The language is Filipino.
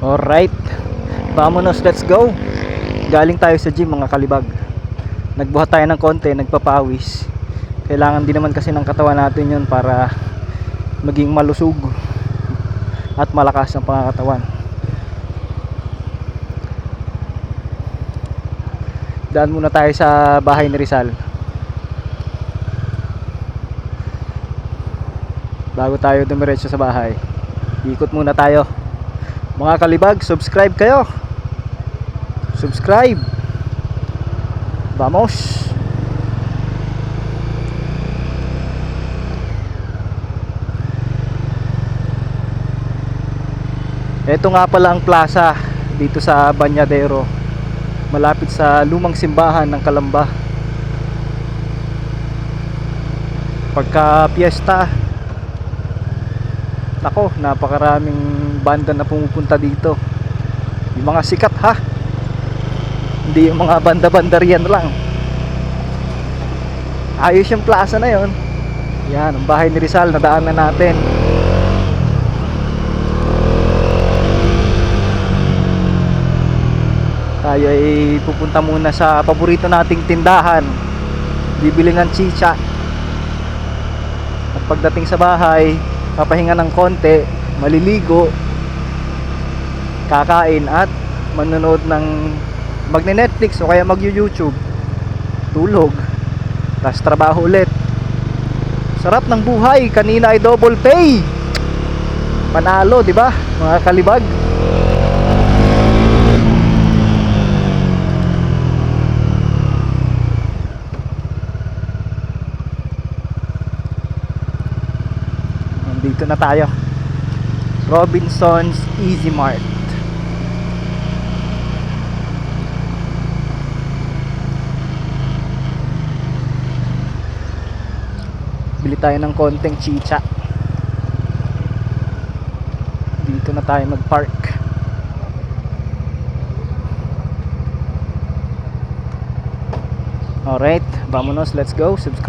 Alright, vamonos, let's go. Galing tayo sa gym mga kalibag. Nagbuhat tayo ng konti, nagpapawis. Kailangan din naman kasi ng katawan natin yun para maging malusog at malakas ang pangangatawan. Daan muna tayo sa bahay ni Rizal bago tayo dumiretso sa bahay. Ikot muna tayo. Mga kalibag, subscribe kayo. Subscribe. Vamos. Ito nga pala ang plaza dito sa Banyadero, malapit sa lumang simbahan ng Calamba. Pagka piyesta, nako, napakaraming banda na pumupunta dito. Yung mga sikat ha, hindi yung mga banda-banda riyan lang. Ayos yung plaza na yon. Yan, ang bahay ni Rizal, nadaan na natin. Tayo ay pupunta muna sa paborito nating tindahan, bibili ng chicha. At pagdating sa bahay, papahinga ng konti, maliligo, kakain at manonood ng magne-Netflix o kaya mag-YouTube, tulog, tapos trabaho ulit. Sarap ng buhay, kanina ay double pay. Panalo, di ba mga kalibag? Dito na tayo, Robinsons Easy Mart. Bili tayo ng konting chicha. Dito na tayo mag-park. Alright, vamonos, let's go. Subscribe.